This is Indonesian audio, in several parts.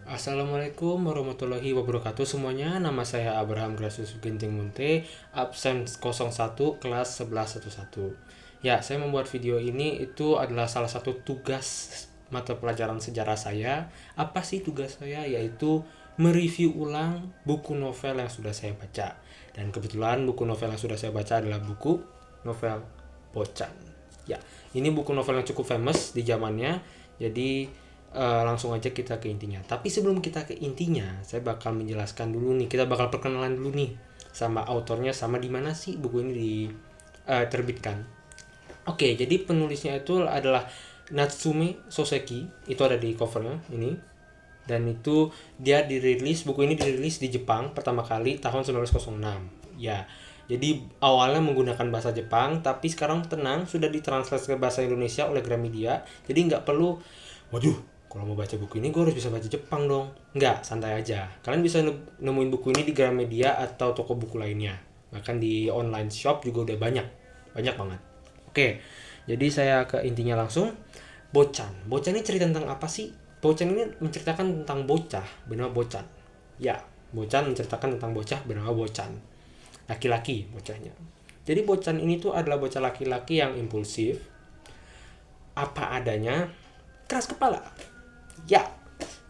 Assalamualaikum warahmatullahi wabarakatuh semuanya. Nama saya Abraham Gracius Ginting Munte, absen 01 kelas 1111. Ya, saya membuat video ini itu adalah salah satu tugas mata pelajaran sejarah saya. Apa sih tugas saya? Yaitu mereview ulang buku novel yang sudah saya baca. Dan kebetulan buku novel yang sudah saya baca adalah buku novel Bocan. Ya, ini buku novel yang cukup famous di zamannya. Jadi langsung aja kita ke intinya. Tapi sebelum kita ke intinya, saya bakal menjelaskan dulu nih. Kita bakal perkenalan dulu nih sama autornya, sama di mana sih buku ini diterbitkan. Oke, jadi penulisnya itu adalah Natsume Soseki. Itu ada di covernya ini. Dan itu dia dirilis, buku ini dirilis di Jepang pertama kali tahun 1906. Ya, jadi awalnya menggunakan bahasa Jepang, tapi sekarang tenang, sudah ditranslate ke bahasa Indonesia oleh Gramedia. Jadi nggak perlu, waduh, kalau mau baca buku ini gue harus bisa baca Jepang dong. Nggak, santai aja. Kalian bisa nemuin buku ini di Gramedia atau toko buku lainnya. Bahkan di online shop juga udah banyak. Banyak banget. Oke, jadi saya ke intinya langsung. Bocan. Bocan ini cerita tentang apa sih? Bocan ini menceritakan tentang bocah bernama Bocan. Ya, Bocan menceritakan tentang bocah bernama Bocan. Laki-laki bocahnya. Jadi Bocan ini tuh adalah bocah laki-laki yang impulsif, apa adanya, keras kepala. Ya,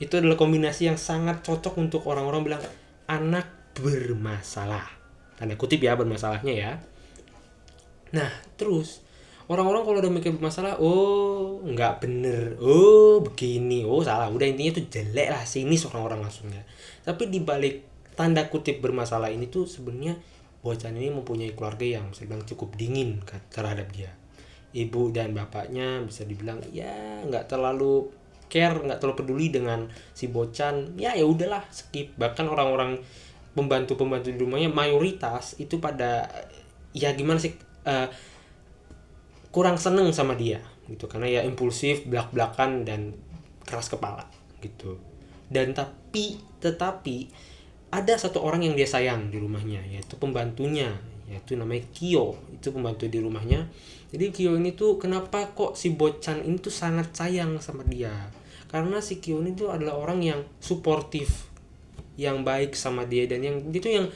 itu adalah kombinasi yang sangat cocok untuk orang-orang bilang anak bermasalah. Tanda kutip ya bermasalahnya ya. Nah, terus orang-orang kalau udah mikir bermasalah, oh nggak bener, oh begini, oh salah. Udah intinya tuh jelek lah, sinis orang-orang langsungnya. Tapi di balik tanda kutip bermasalah ini tuh sebenarnya Bocan ini mempunyai keluarga yang saya bilang cukup dingin terhadap dia. Ibu dan bapaknya bisa dibilang ya nggak terlalu care, nggak terlalu peduli dengan si Bocan. Ya ya udahlah, skip. Bahkan orang-orang pembantu-pembantu di rumahnya mayoritas itu pada ya gimana sih, eh, kurang seneng sama dia gitu, karena ya impulsif, belak-belakan dan keras kepala gitu. Dan tetapi ada satu orang yang dia sayang di rumahnya, yaitu pembantunya, yaitu namanya Kyo. Itu pembantu di rumahnya. Jadi Kyo ini tuh kenapa kok si Bocan ini tuh sangat sayang sama dia, karena si Kyo ini tuh adalah orang yang suportif, yang baik sama dia, dan yang itu yang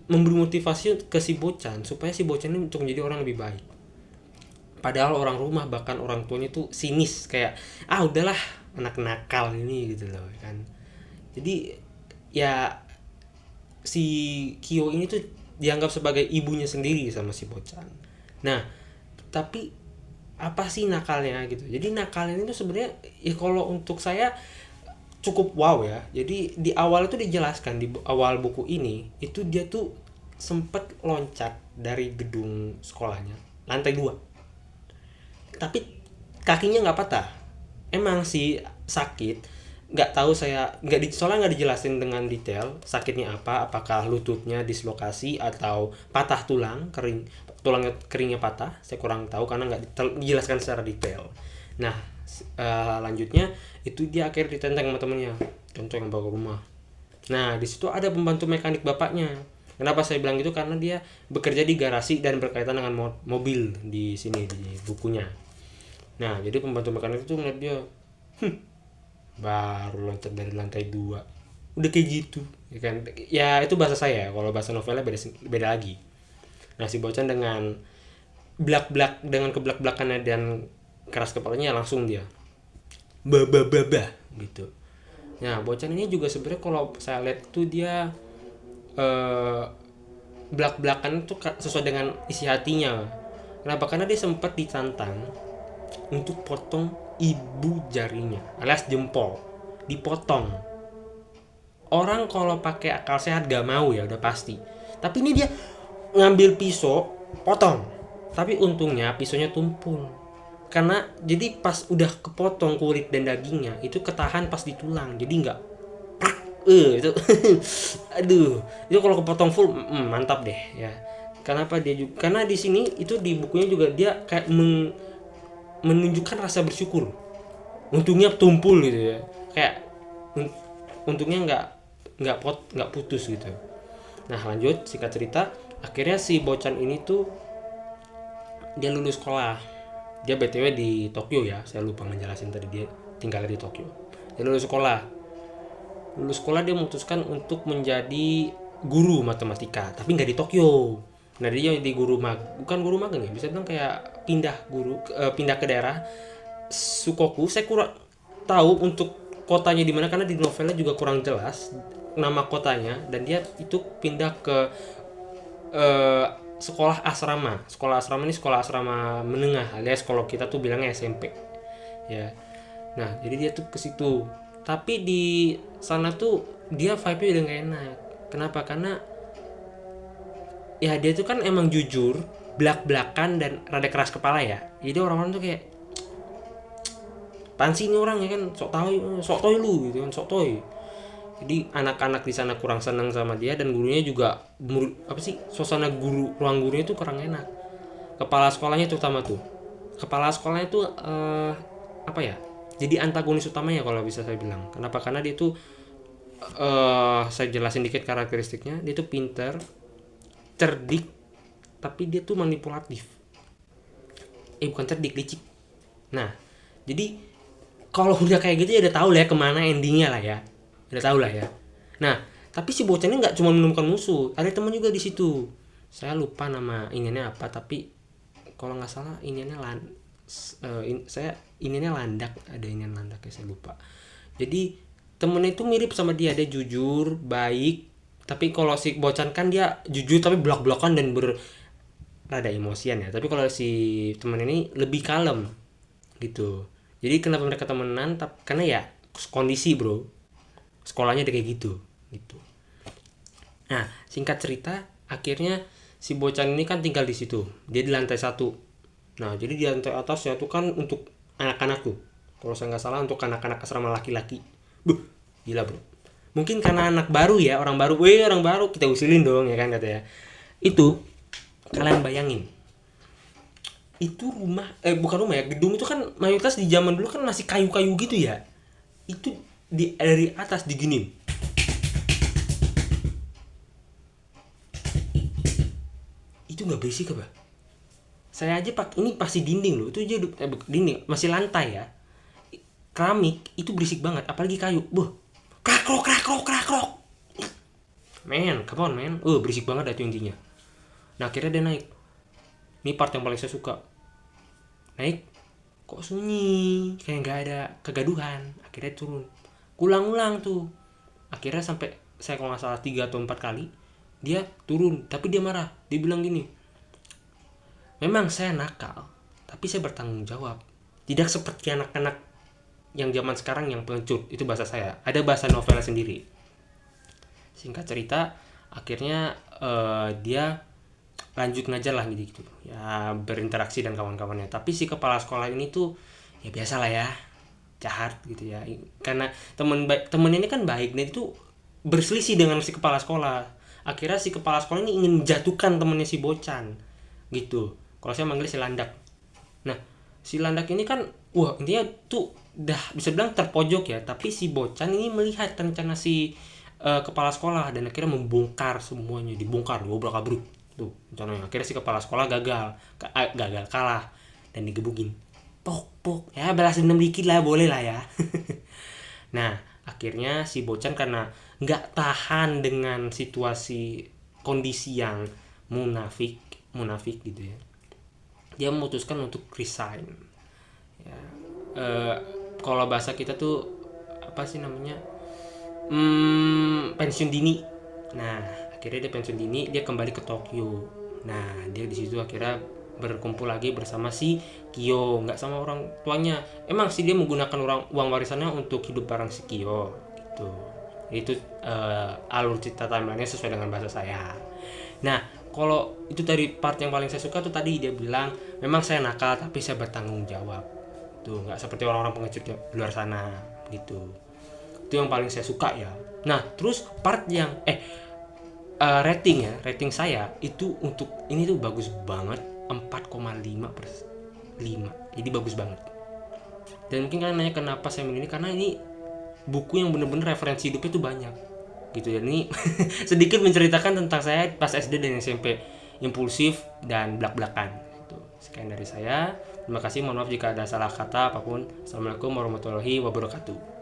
memberi motivasi ke si Bocan supaya si Bocan ini untuk menjadi orang lebih baik. Padahal orang rumah, bahkan orang tuanya tuh sinis, kayak udahlah anak nakal ini gitu loh kan. Jadi ya si Kyo ini tuh dianggap sebagai ibunya sendiri sama si Bocan. Nah, tapi apa sih nakalnya gitu. Jadi nakalnya itu sebenarnya ya kalau untuk saya cukup wow ya. Jadi di awal itu dijelaskan di awal buku ini itu dia tuh sempet loncat dari gedung sekolahnya lantai 2. Tapi kakinya nggak patah, emang sih sakit. Nggak tahu, saya soalnya nggak dijelasin dengan detail sakitnya apa, apakah lututnya dislokasi atau patah tulang kering, tulangnya keringnya patah, saya kurang tahu karena nggak dijelaskan secara detail. Nah, lanjutnya itu dia akhirnya ditenteng sama temennya, contoh yang bawa ke rumah. Nah, di situ ada pembantu mekanik bapaknya. Kenapa saya bilang itu? Karena dia bekerja di garasi dan berkaitan dengan mobil di sini di bukunya. Nah, jadi pembantu mekanik itu ngeliat dia, baru loncat dari lantai 2 udah kayak gitu ya kan. Ya itu bahasa saya, kalau bahasa novelnya beda beda lagi. Nah, si Bocan dengan belak-belak, dengan keblak-belakannya dan keras kepalanya, langsung dia bah gitu. Nah, Bocan ini juga sebenarnya kalau saya lihat tuh dia eh, belak-belakan itu sesuai dengan isi hatinya. Kenapa? Karena dia sempat ditantang untuk potong ibu jarinya alias jempol, dipotong. Orang kalau pakai akal sehat gak mau ya udah pasti, tapi ini dia ngambil pisau potong. Tapi untungnya pisaunya tumpul, karena jadi pas udah kepotong kulit dan dagingnya itu ketahan pas di tulang, jadi nggak itu aduh, itu kalau kepotong full mantap deh ya. Kenapa dia juga, karena di sini itu di bukunya juga dia kayak menunjukkan rasa bersyukur. Untungnya tumpul gitu ya, kayak untungnya nggak putus gitu. Nah, lanjut singkat cerita, akhirnya si Bocan ini tuh dia lulus sekolah. Dia btw di Tokyo ya, saya lupa ngejelasin tadi dia tinggalnya di Tokyo. Dia lulus sekolah. lulus sekolah dia memutuskan untuk menjadi guru matematika, tapi nggak di Tokyo. Nah dia di bukan guru magang ya, bisa bilang kayak pindah ke daerah Sukoku. Saya kurang tahu untuk kotanya di mana karena di novelnya juga kurang jelas nama kotanya, dan dia itu pindah ke eh, sekolah asrama. Sekolah asrama ini sekolah asrama menengah, alias kalau kita tuh bilangnya SMP ya. Nah jadi dia tuh ke situ, tapi di sana tuh dia vibe-nya udah gak enak. Kenapa? Karena ya dia tuh kan emang jujur, belak-belakan, dan rada keras kepala ya. Jadi orang-orang tuh kayak pansi ini orang ya kan, sok toy lu gitu kan, sok toy. Jadi anak-anak di sana kurang senang sama dia, dan gurunya juga suasana ruang gurunya tuh kurang enak. Kepala sekolahnya terutama tuh. Kepala sekolahnya tuh apa ya? Jadi antagonis utamanya kalau bisa saya bilang. Kenapa? Karena dia tuh saya jelasin dikit karakteristiknya. Dia tuh pinter, cerdik, tapi dia tuh manipulatif. Bukan cerdik, licik. Nah, jadi kalau udah kayak gitu ya udah tahu lah ya kemana endingnya lah ya. Udah tahu lah ya. Nah, tapi si bocah ini nggak cuma menemukan musuh, ada teman juga di situ. Saya lupa nama ininya apa, tapi kalau nggak salah ininya landak, ada inian landak ya, saya lupa. Jadi temennya itu mirip sama dia jujur, baik, tapi kalau si Bocan kan dia jujur tapi blok-blokan dan rada emosian ya. Tapi kalau si temen ini lebih kalem gitu. Jadi kenapa mereka temenan? Karena ya kondisi bro, sekolahnya udah kayak gitu. Nah singkat cerita, akhirnya si Bocan ini kan tinggal di situ. Dia di lantai 1. Nah jadi di lantai atasnya tuh kan untuk anak-anak tuh, kalau saya nggak salah untuk anak-anak asrama laki-laki. Gila bro. Mungkin karena anak baru ya, orang baru kita usilin dong ya kan katanya. Itu kalian bayangin, itu bukan rumah ya, gedung itu kan mayoritas di zaman dulu kan masih kayu-kayu gitu ya. Itu dari atas diginin. Itu nggak berisik apa? Saya aja ini pasti dinding loh, itu aja dinding masih lantai ya, keramik, itu berisik banget, apalagi kayu. Krak-krok. Men, come on men, berisik banget itu intinya. Nah akhirnya dia naik. Ini part yang paling saya suka. Naik, kok sunyi, kayak nggak ada kegaduhan. Akhirnya turun, ulang-ulang tuh. Akhirnya sampai saya kalau nggak salah 3 atau 4 kali dia turun, tapi dia marah. Dia bilang gini, memang saya nakal, tapi saya bertanggung jawab. Tidak seperti anak-anak yang zaman sekarang yang pengecut. Itu bahasa saya, ada bahasa novelnya sendiri. Singkat cerita, akhirnya dia lanjut ngajar lah gitu ya, berinteraksi dan kawan-kawannya. Tapi si kepala sekolah ini tuh ya biasa lah ya, jahat gitu ya. Karena temen ini kan baik, dan itu berselisih dengan si kepala sekolah. Akhirnya si kepala sekolah ini ingin menjatuhkan temennya si Bocan gitu. Kalau saya manggil si Landak. Nah si Landak ini kan intinya tuh udah bisa bilang terpojok ya. Tapi si Bocan ini melihat rencana si kepala sekolah, dan akhirnya membongkar semuanya. Dibongkar, gobrak-abruk tuh rencananya. Akhirnya si kepala sekolah gagal, kalah, dan digebukin. Pok ya, balas dendam dikit lah, boleh lah ya. Nah akhirnya si Bocan karena nggak tahan dengan situasi kondisi yang munafik gitu ya, dia memutuskan untuk resign ya. Kalau bahasa kita tuh apa sih namanya, pensiun dini. Nah akhirnya dia pensiun dini, dia kembali ke Tokyo. Nah dia di situ akhirnya berkumpul lagi bersama si Kyo, nggak sama orang tuanya. Emang sih dia menggunakan uang warisannya untuk hidup bareng si Kyo gitu. Itu alur cerita timelinenya sesuai dengan bahasa saya. Nah kalau itu dari part yang paling saya suka tuh tadi dia bilang, memang saya nakal tapi saya bertanggung jawab. Tuh nggak seperti orang-orang pengecut di luar sana gitu. Itu yang paling saya suka ya. Nah terus part yang rating saya itu untuk ini tuh bagus banget, 4,5/5. Jadi bagus banget. Dan mungkin kalian nanya kenapa saya milih ini, karena ini buku yang bener-bener referensi hidupnya tuh banyak gitu ya. Ini sedikit menceritakan tentang saya pas SD dan SMP, impulsif dan belak-belakan gitu. Sekian dari saya, terima kasih, mohon maaf jika ada salah kata apapun. Assalamualaikum warahmatullahi wabarakatuh.